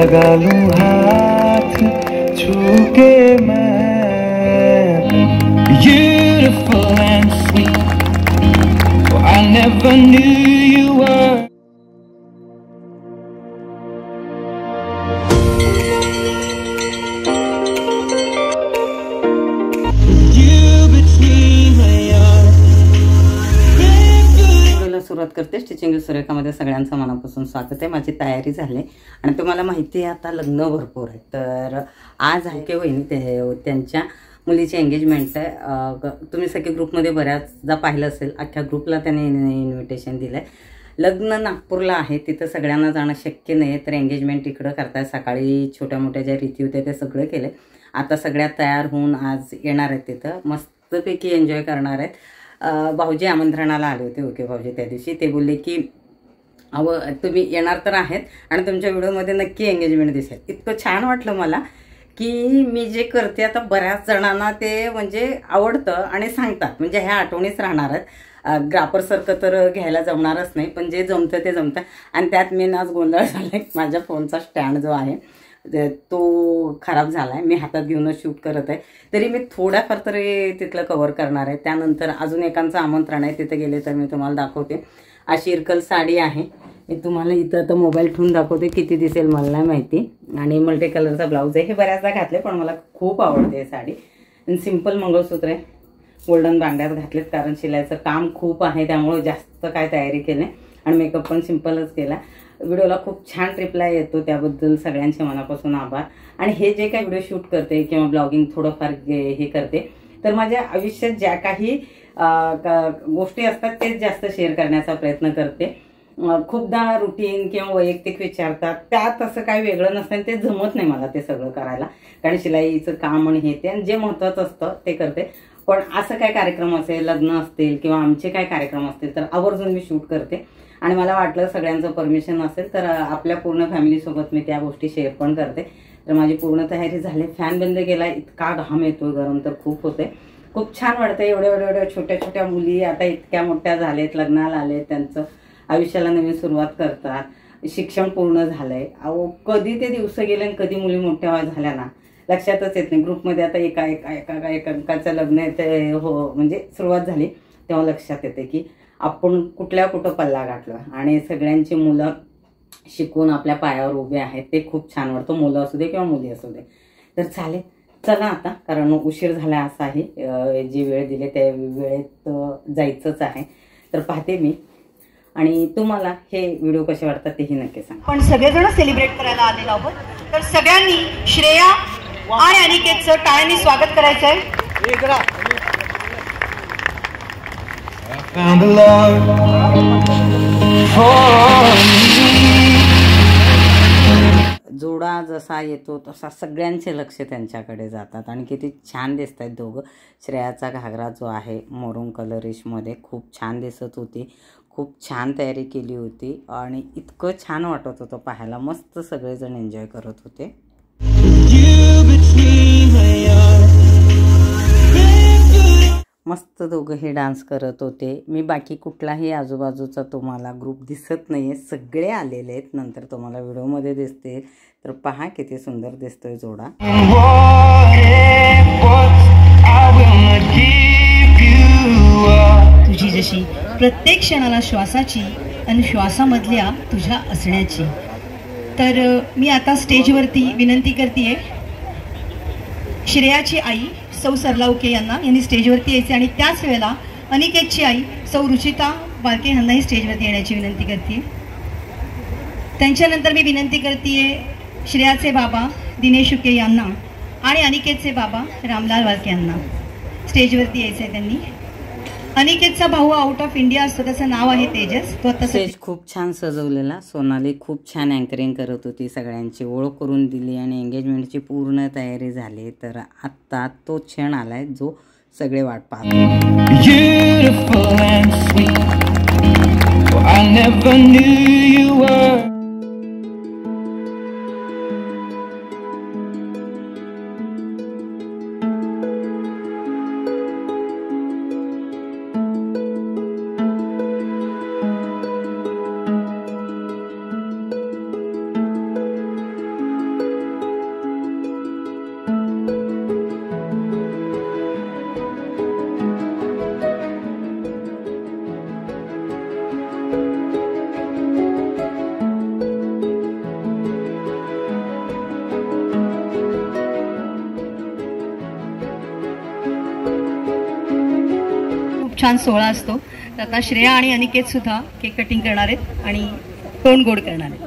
लगा लूं हाथ छू के मैं beautiful and sweet, oh, I never knew you were. सुरुवात करते स्टिचिंग सुरेखामध्ये सगळ्यांचं मनापासून स्वागत आहे. माझी तयारी झाली आणि तुम्हाला माहिती आहे आता लग्न भरपूर आहे. तर आज आहे की वहिनी त्यांच्या मुलीची एंगेजमेंट आहे. तुम्ही सगळे ग्रुपमध्ये बऱ्याचदा पाहिलं असेल. अख्ख्या ग्रुपला त्याने इन्व्हिटेशन दिलं आहे. लग्न नागपूरला आहे, तिथं सगळ्यांना जाणं शक्य नाही, तर एंगेजमेंट इकडं करताय. सकाळी छोट्या मोठ्या ज्या रीती होत्या ते सगळं केलं. आता सगळ्या तयार होऊन आज येणार आहेत, तिथं मस्तपैकी एन्जॉय करणार आहेत. भाऊजी आमंत्रणाला आले होते, ओके भाऊजी, त्या दिवशी ते बोलले की तुम्ही येणार तर आहेत आणि तुमच्या व्हिडिओमध्ये नक्की एंगेजमेंट दिसेल. इतकं छान वाटलं मला की मी जे करते आता बऱ्याच जणांना ते म्हणजे आवडतं आणि सांगतात, म्हणजे ह्या आठवणीच राहणार आहेत. ग्राफरसारखं तर घ्यायला जमणारच नाही, पण जे जमतं ते जमतं. आणि त्यात मी आज गोंधळ झाला आहे. माझ्या फोनचा स्टँड जो आहे तो खराब झाला आहे. मी हातात घेऊनच शूट करत आहे, तरी मी थोड्याफार तरी तिथलं कव्हर करणार आहे. त्यानंतर अजून एकांचं आमंत्रण आहे, तिथे गेले तर मी तुम्हाला दाखवते. अशी इरकल साडी आहे, मी तुम्हाला इथं आता मोबाईल ठेवून दाखवते, किती दिसेल मला नाही माहिती. आणि मल्टी कलरचा ब्लाऊज आहे. हे बऱ्याचदा घातले पण मला खूप आवडते साडी. आणि सिंपल मंगळसूत्र आहे, गोल्डन बांगड्यात घातलेत, कारण शिलाईचं काम खूप आहे त्यामुळे जास्त काय तयारी केली नाही. आणि मेकअप पण सिंपलच केला. व्हिडिओला खूप छान रिप्लाय येतो, त्याबद्दल सगळ्यांचे मनापासून आभार. आणि हे जे काही व्हिडिओ शूट करते किंवा ब्लॉगिंग थोडंफार हे करते, तर माझ्या आयुष्यात ज्या काही गोष्टी असतात तेच जास्त शेअर करण्याचा प्रयत्न करते. खूपदा रुटीन किंवा वैयक्तिक विचारतात, त्यात असं काही वेगळं नसतं, ते जमत नाही मला ते सगळं करायला, कारण शिलाईचं काम आणि हे ते, आणि जे महत्त्वाचं असतं ते करते. पण असं काय कार्यक्रम असेल, लग्न असतील किंवा आमचे काय कार्यक्रम असतील तर आवर्जून मी शूट करते. आणि मला वाटलं सगळ्यांचं परमिशन असेल तर आपल्या पूर्ण फॅमिलीसोबत मी त्या गोष्टी शेअर पण करते. तर माझी पूर्ण तयारी झाली. फॅन बंद केला, इतका घाम येतो, गरम तर खूप होते. खूप छान वाटतं. एवढ्या छोट्या छोट्या मुली आता इतक्या मोठ्या झालेत, लग्नाला आलेत, त्यांचं आयुष्याला नवीन सुरुवात करतात, शिक्षण पूर्ण झालंय. अहो कधी ते दिवस गेले आणि कधी मुली मोठ्या झाल्या ना लक्षातच येत नाही. ग्रुपमध्ये आता एकाचं लग्न येते हो, म्हणजे सुरुवात झाली तेव्हा लक्षात येते की आपण कुठं पल्ला गाठला. आणि सगळ्यांची मुलं शिकून आपल्या पायावर उभे आहेत, ते खूप छान वाटतं, मुलं असू दे किंवा मुली असू दे. तर चालेल, चला आता, कारण उशीर झाला असाही. जी वेळ दिली त्या वेळेत जायचंच आहे. तर पाहते मी, आणि तुम्हाला हे व्हिडिओ कसे वाटतात तेही नक्की सांगा. पण सगळेजण सेलिब्रेट करायला आलेलो आहोत, तर सगळ्यांनी श्रेया आणि अनिकेतचं टाळ्यांनी स्वागत करायचं आहे. Found a love for me. जोडा जसा येतो तसा सगळ्यांचे लक्ष त्यांच्याकडे जातात आणि किती छान दिसत आहेत दोघं. श्रेयाचा घागरा जो आहे मरून कलरिशमध्ये खूप छान दिसत होती. खूप छान तयारी केली होती आणि इतकं छान वाटत होतं पाहायला. मस्त सगळेजण एन्जॉय करत होते. मस्त दोघंही डान्स करत होते. मी बाकी कुठलाही आजूबाजूचा तुम्हाला ग्रुप दिसत नाही आहे, सगळे आलेले आहेत. नंतर तुम्हाला व्हिडिओमध्ये दिसते, तर पहा किती सुंदर दिसतोय जोडा. तुझी जशी प्रत्येक क्षणाला श्वासाची आणि श्वासामधल्या तुझ्या असण्याची. तर मी आता स्टेजवरती विनंती करते, श्रेयाची आई सौ सरलावके यांनी स्टेजवरती यायचे आणि त्याच वेळेला अनिकेतची आई सौ रुचिता बालके यांनाही स्टेजवरती येण्याची विनंती करते. त्यांच्यानंतर मी विनंती करते श्रेयाचे बाबा दिनेश शुके यांना आणि अनिकेतचे बाबा रामलाल बालके यांना स्टेजवरती यायचं आहे त्यांनी. अनिकेतचा भाऊ आउट ऑफ इंडिया असतो, त्याचं नाव आहे तेजस. तो आता स्टेज खूप छान सजवलेला. सोनाली खूप छान अँकरिंग करत होती, सगळ्यांची ओळख करून दिली आणि एंगेजमेंटची पूर्ण तयारी झाली. तर आत्ता तो क्षण आलाय जो सगळे वाट पाहतात. खूप छान सोहळा असतो. तर आता श्रेया आणि अनिकेत सुद्धा केक कटिंग करणार आहेत आणि तोंड गोड करणार आहेत.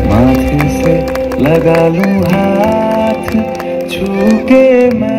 माथे से लगा लूं हाथ छू के मैं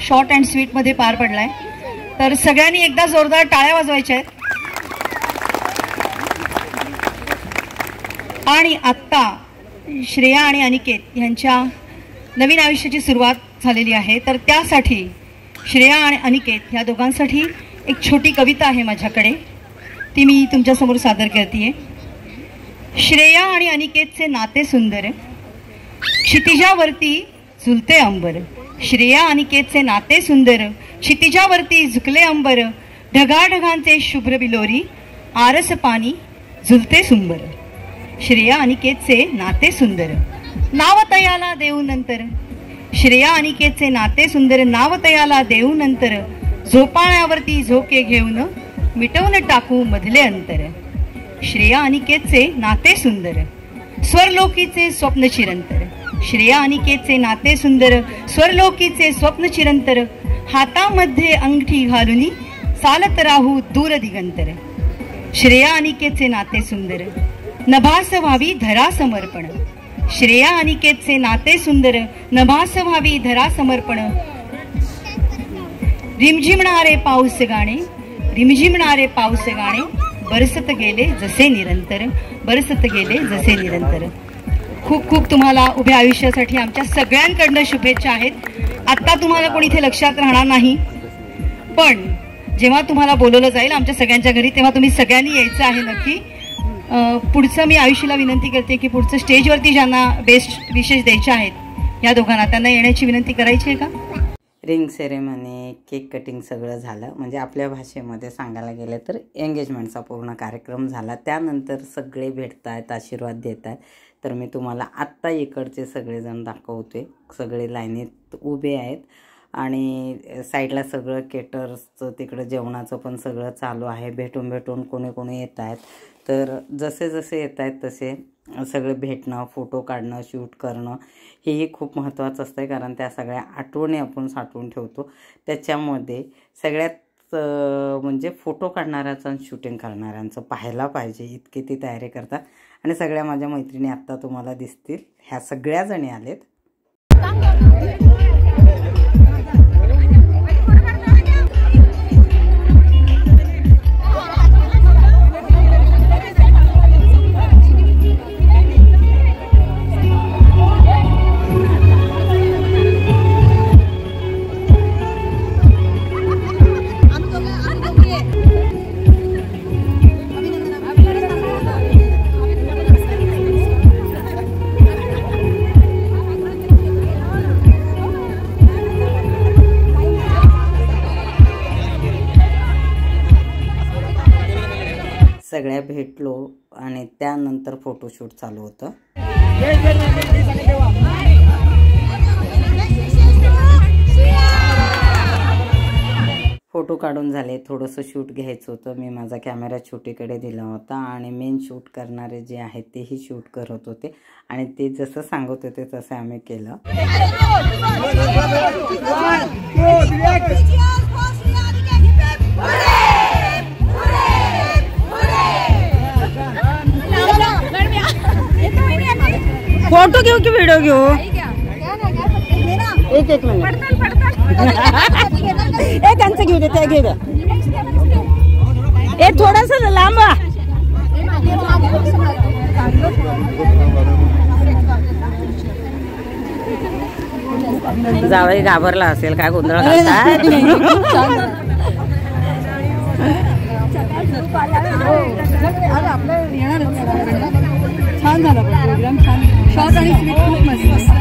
शॉर्ट अँड स्वीटमध्ये पार पडलाय. तर सगळ्यांनी एकदा जोरदार टाळ्या वाजवायच्या आहेत. आणि आत्ता श्रेया आणि अनिकेत यांच्या नवीन आयुष्याची सुरुवात झालेली आहे. तर त्यासाठी श्रेया आणि अनिकेत ह्या दोघांसाठी एक छोटी कविता आहे माझ्याकडे, ती मी तुमच्यासमोर सादर करते. श्रेया आणि अनिकेतचे नाते सुंदर, क्षितिजावरती झुलते अंबर. श्रेया अनिकेतचे नाते सुंदर, क्षितिजावरती झुकले अंबर. ढगाढगांचे शुभ्र बिलोरी, आरस पाणी झुलते सुंबर. श्रेया अनिकेतचे नाते सुंदर, नाव तयाला देऊ नंतर. श्रेया अनिकेतचे नाते सुंदर, नाव तयाला देऊ नंतर. झोपाळ्यावरती झोके घेऊन मिटवून टाकू मधले अंतर. श्रेया अनिकेतचे नाते सुंदर, स्वरलोकीचे स्वप्न चिरंतर. श्रेया अनिकेतचे नाते सुंदर, स्वरलोकीचे स्वप्न चिरंतर. हातामध्ये अंगठी घालुनी चालत राहू दूर दिगंतर. श्रेया अनिकेतचे नाते सुंदर, नभास व्हावी धरा समर्पण. श्रेया अनिकेतचे नाते सुंदर, नभास व्हावी धरा समर्पण. रिमझिमणारे पाऊस गाणे, रिमझिमणारे पाऊस गाणे. बरसत गेले जसे निरंतर, बरसत गेले जसे निरंतर. खूप खूप तुम्हाला उभ्या आयुष्यासाठी आमच्या सगळ्यांकडनं शुभेच्छा आहेत. आत्ता तुम्हाला कोणी इथे लक्षात राहणार नाही, पण जेव्हा तुम्हाला बोलवलं जाईल आमच्या सगळ्यांच्या घरी तेव्हा तुम्ही सगळ्यांनी यायचं आहे नक्की. पुढचं मी आयुष्याला विनंती करते की पुढचं स्टेजवरती ज्यांना बेस्ट विशेष द्यायचे आहेत या दोघांना, त्यांना येण्याची विनंती करायची आहे का? रिंग सेरेमनी, केक कटिंग सगळं झालं. म्हणजे आपल्या भाषेमध्ये सांगायला गेलं तर एंगेजमेंटचा पूर्ण कार्यक्रम झाला. त्यानंतर सगळे भेटत आहेत, आशीर्वाद देत आहेत. तर मी तुम्हाला आत्ता इकडचे सगळेजण दाखवते. सगळे लाईनीत उभे आहेत आणि साईडला सगळं केटर्सचं तिकडं जेवणाचं पण सगळं चालू आहे. भेटून भेटून कोणी कोणी येत आहेत. तर जसे जसे येत आहेत तसे सगळे भेटणं, फोटो काढणं, शूट करणं हेही खूप महत्त्वाचं असतं आहे. कारण त्या सगळ्या आठवणी आपण साठवून ठेवतो. त्याच्यामध्ये सगळ्यात म्हणजे फोटो काढणाऱ्याचं आणि शूटिंग करणाऱ्यांचं पाहायला पाहिजे, इतकी ती तयारी करतात. आणि सगळ्या माझ्या मैत्रिणी आत्ता तुम्हाला दिसतील, ह्या सगळ्या जणी आलेत. सगळ्या भेटलो आणि त्यानंतर फोटोशूट चालू होतं. फोटो फोटो काढून झाले, थोडंसं शूट घ्यायचं होतं. मी माझा कॅमेरा छोटीकडे दिला होता आणि मेन शूट करणारे जे आहेत तेही शूट करत होते आणि ते जसं सांगत होते तसं आम्ही केलं. फोटो घेऊ की व्हिडिओ घेऊ? एक मिनिट. त्यांचं घेऊ दे, ते घेऊ दे. ए थोडंसं लांब. जावई घाबरला असेल, काय गोंधळ घालताय? छान झाला प्रोग्राम, छान शॉर्ट आणि स्वीट खूप मस्त.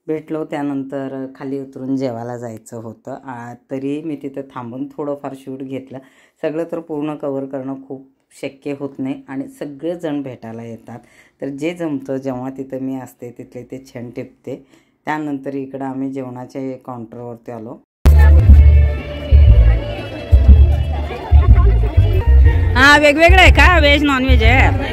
भेटलो, त्यानंतर खाली उतरून जेवायला जायचं होतं. तरी मी तिथं थांबून थोडंफार शूट घेतलं. सगळं तर पूर्ण कवर करणं खूप शक्य होत नाही आणि सगळेजण भेटायला येतात, तर जे जमतं जेव्हा तिथं मी असते तिथले ते क्षण टिपते. त्यानंतर इकडं आम्ही जेवणाच्या काउंटरवरती आलो. हा वेगवेगळं आहे का? व्हेज नॉन व्हेज आहे?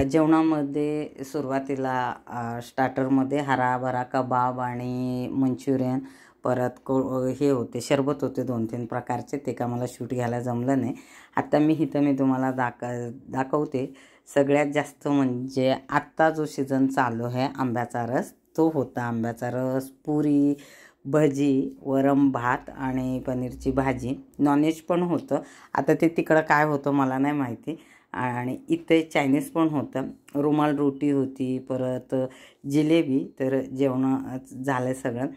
जेवणामध्ये सुरुवातीला स्टार्टरमध्ये हराभरा कबाब आणि मंचुरियन, परत हे होते सरबत होते 2-3 प्रकारचे. ते का मला शूट घ्यायला जमलं नाही. आता मी तुम्हाला दाखवते. सगळ्यात जास्त म्हणजे आत्ता जो सीझन चालू आहे आंब्याचा रस, तो होता. आंब्याचा रस, पुरी, भजी, वरम भात आणि पनीरची भाजी. नॉनव्हेज पण होतं. आता ते तिकडं काय होतं मला नाही माहिती. आणि इथे चायनीज पण होतं, रुमाल रोटी होती, परत जिलेबी. तर जेवण झालं सगळं.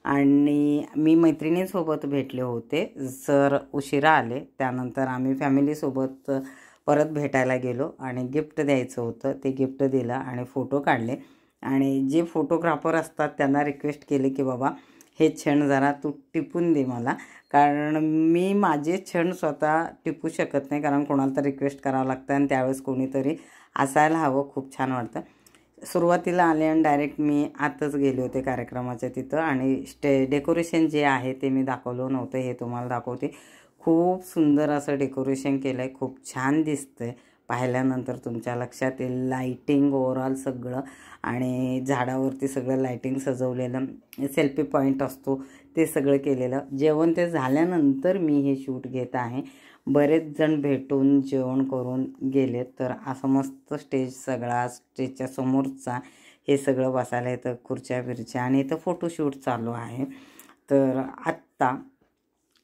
आणि मी मैत्रिणींसोबत भेटले होते. सर उशिरा आले. त्यानंतर आम्ही फॅमिलीसोबत परत भेटायला गेलो आणि गिफ्ट द्यायचं होतं, ते गिफ्ट दिलं आणि फोटो काढले. आणि जे फोटोग्राफर असतात त्यांना रिक्वेस्ट केली की बाबा हे क्षण जरा तू टिपून दे मला, कारण मी माझे क्षण स्वतः टिपू शकत नाही, कारण कोणाला तर रिक्वेस्ट करावं लागतं आणि त्यावेळेस कोणीतरी असायला हवं. खूप छान वाटतं. सुरुवातीला आले आणि डायरेक्ट मी आतच गेले होते कार्यक्रमाच्या तिथं आणि डेकोरेशन जे आहे ते मी दाखवलं नव्हतं, हे तुम्हाला दाखवते. खूप सुंदर असं डेकोरेशन केलं आहे, खूप छान दिसतं आहे. पाहिल्यानंतर तुमच्या लक्षात येईल. लाईटिंग ओव्हरऑल सगळं आणि झाडावरती सगळं लाईटिंग सजवलेलं, सेल्फी पॉईंट असतो ते सगळं केलेलं. जेवण ते झाल्यानंतर मी हे शूट घेत आहे. बरेच जण भेटून जेवण करून गेले. तर असं मस्त स्टेज, सगळा स्टेजच्या समोरचा हे सगळं बसायला येतं, खुर्च्या बिरच्या, आणि इथं फोटोशूट चालू आहे. तर आत्ता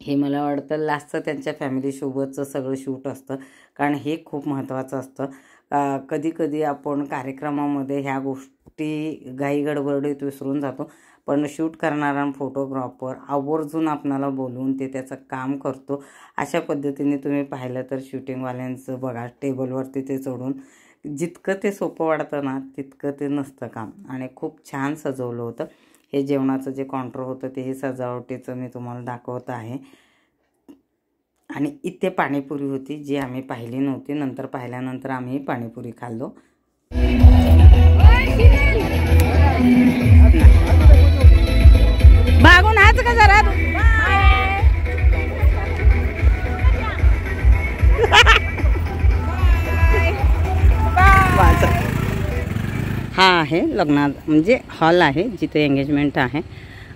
हे मला वाटतं लास्टचं त्यांच्या फॅमिलीसोबतचं सगळं शूट असतं, कारण हे खूप महत्त्वाचं असतं. कधी कधी आपण कार्यक्रमामध्ये ह्या गोष्टी घाई गडबडीत विसरून जातो, पण शूट करणारा फोटोग्राफर आवर्जून आपणाला बोलवून ते त्याचं काम करतो. अशा पद्धतीने तुम्ही पाहिलं तर शूटिंगवाल्यांचं बघा, टेबलवरती ते चढून जितकं ते सोपं वाटतं ना तितकं ते नसतं काम. आणि खूप छान सजवलं होतं. हे जेवणाचं जे काउंटर होतं तेही सजावटीचं मी तुम्हाला दाखवत आहे. आणि इथे पाणीपुरी होती जी आम्ही पाहिली नव्हती. नंतर पाहिल्यानंतर आम्ही पाणीपुरी खाल्लो. भागून आज का जरा हा आहे लग्नात म्हणजे हॉल आहे जिथे एंगेजमेंट आहे.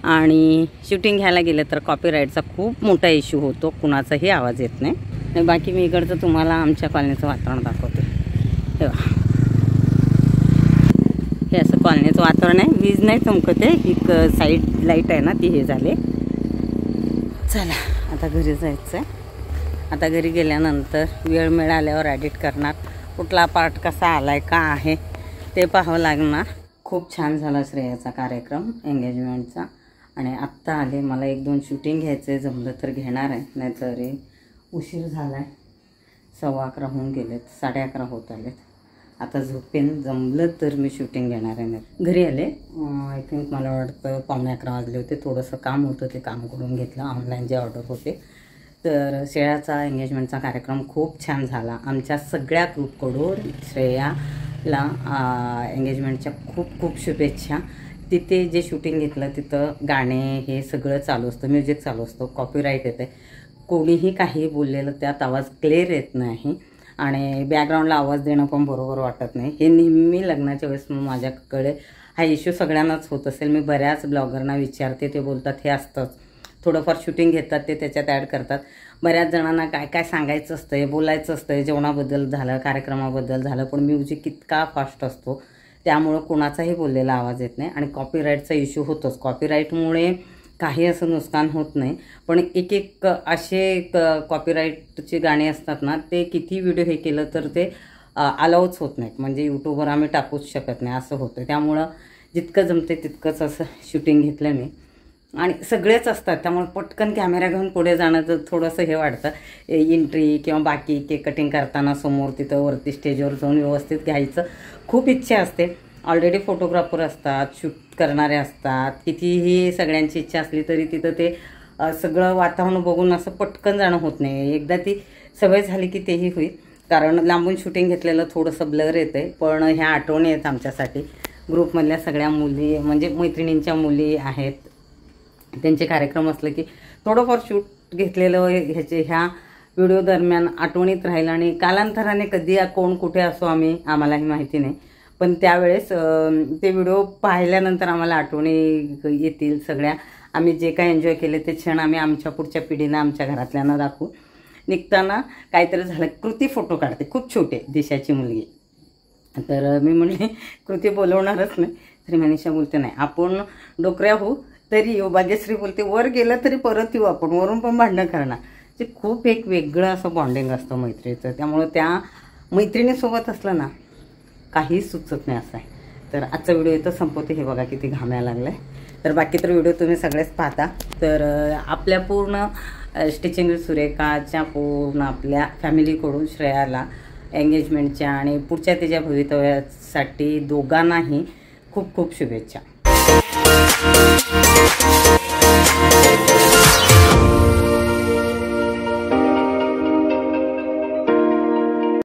आणि शूटिंग घ्यायला गेलं तर कॉपीराईटचा खूप मोठा इश्यू होतो, कुणाचाही आवाज येत नाही. बाकी मी इकडचं तुम्हाला आमच्या कॉलनीचं वातावरण दाखवते. हे असं कॉलनीचं वातावरण आहे. वीज नाही चमकत आहे, एक साईड लाईट आहे ना ती हे झाले. चला आता घरी जायचं आहे. आता घरी गेल्यानंतर वेळ मिळाल्यावर एडिट करणार, कुठला पार्ट कसा आलाय का आहे ते पाहावं लागणार. खूप छान झाला श्रेयाचा कार्यक्रम एंगेजमेंटचा. आणि आत्ता आले, मला 1-2 शूटिंग घ्यायचं आहे, जमलं तर घेणार आहे, नाहीतर उशीर झाला आहे. 11:15 होऊन गेलेत, 11:30 होत आलेत. आता झोपेन, जमलं तर मी शूटिंग घेणार आहे. घरी आले, आय थिंक मला वाटतं 11:15 वाजले होते. थोडंसं काम होतं, ते काम करून घेतलं, ऑनलाईन जे ऑर्डर होते. तर श्रेयाचा एंगेजमेंटचा कार्यक्रम खूप छान झाला. आमच्या सगळ्या ग्रुपकडून श्रेया ला एंगेजमेंटच्या खूप खूप शुभेच्छा. तिथे जे शूटिंग घेतलं तिथं गाणे हे सगळं चालू असतं, म्युझिक चालू असतं, कॉपीराईट येते. कोणीही काही बोललेलं त्यात आवाज क्लिअर येत नाही आणि बॅकग्राऊंडला आवाज देणं पण बरोबर वाटत नाही. हे नेहमी लग्नाच्या वेळेस माझ्याकडे हा इश्यू सगळ्यांनाच होत असेल. मी बऱ्याच ब्लॉगरना विचारते, ते बोलतात हे असतंच. थोडंफार शूटिंग घेतात ते त्याच्यात ॲड करतात. बऱ्याच जणांना काय काय सांगायचं असतं, बोलायचं असतं, जेवणाबद्दल झालं, कार्यक्रमाबद्दल झालं, पण म्युझिक इतका फास्ट असतो त्यामुळं कोणाचाही बोललेला आवाज येत नाही आणि कॉपीराईटचा इश्यू होतोच. कॉपीराईटमुळे काही असं नुकसान होत नाही, पण एक एक असे कॉपीराईटची गाणी असतात ना, ते किती व्हिडिओ हे केलं तर ते अलाउच होत नाहीत, म्हणजे यूट्यूबवर आम्ही टाकूच शकत नाही असं होतं. त्यामुळं जितकं जमते तितकंच असं शूटिंग घेतलं मी आणि सगळेच असतात त्यामुळे पटकन कॅमेरा घेऊन पुढे जाणं तर थोडंसं हे वाटतं. एंट्री किंवा बाकी केक कटिंग करताना समोर तिथं वरती स्टेजवर जाऊन व्यवस्थित घ्यायचं खूप इच्छा असते. ऑलरेडी फोटोग्राफर असतात, शूट करणारे असतात, कितीही सगळ्यांची इच्छा असली तरी तिथं ते सगळं वातावरण बघून असं पटकन जाणं होत नाही. एकदा ती सवय झाली की तेही होईल, कारण लांबून शूटिंग घेतलेलं थोडंसं ब्लर येतं आहे, पण ह्या आठवणी आहेत आमच्यासाठी. ग्रुपमधल्या सगळ्या मुली म्हणजे मैत्रिणींच्या मुली आहेत, त्यांचे कार्यक्रम असलं की थोडंफार शूट घेतलेलं ह्या व्हिडिओ दरम्यान आठवणीत राहील आणि कालांतराने कधी कोण कुठे असो आम्हालाही माहिती नाही, पण त्यावेळेस ते व्हिडिओ पाहिल्यानंतर आम्हाला आठवणी येतील सगळ्या. आम्ही जे काय एन्जॉय केले ते क्षण आम्ही आमच्या पुढच्या पिढीनं आमच्या घरातल्यांना दाखवू. निघताना काहीतरी झालं, कृती फोटो काढते, खूप छोटे, दिशाची मुलगी. तर मी म्हणले कृती बोलवणारच नाही, तरी मनीषा बोलते नाही आपण डोकऱ्या होऊ तरी येऊ. भाग्यश्री बोलते वर गेलं तरी परत येऊ आपण, वरून पण भांडणं करणार. ते खूप एक वेगळं असं बॉन्डिंग असतं मैत्रीचं, त्यामुळं त्या मैत्रिणीसोबत असलं ना काही सुचत नाही असं आहे. तर आजचा व्हिडिओ इथं संपवते. हे बघा किती घामायला लागलं आहे. तर बाकी तर व्हिडिओ तुम्ही सगळेच पाहता. तर आपल्या पूर्ण स्टिचिंग विथ सुरेखाच्या पूर्ण आपल्या फॅमिलीकडून श्रेयाला एंगेजमेंटच्या आणि पुढच्या तिच्या भवितव्यासाठी दोघांनाही खूप खूप शुभेच्छा.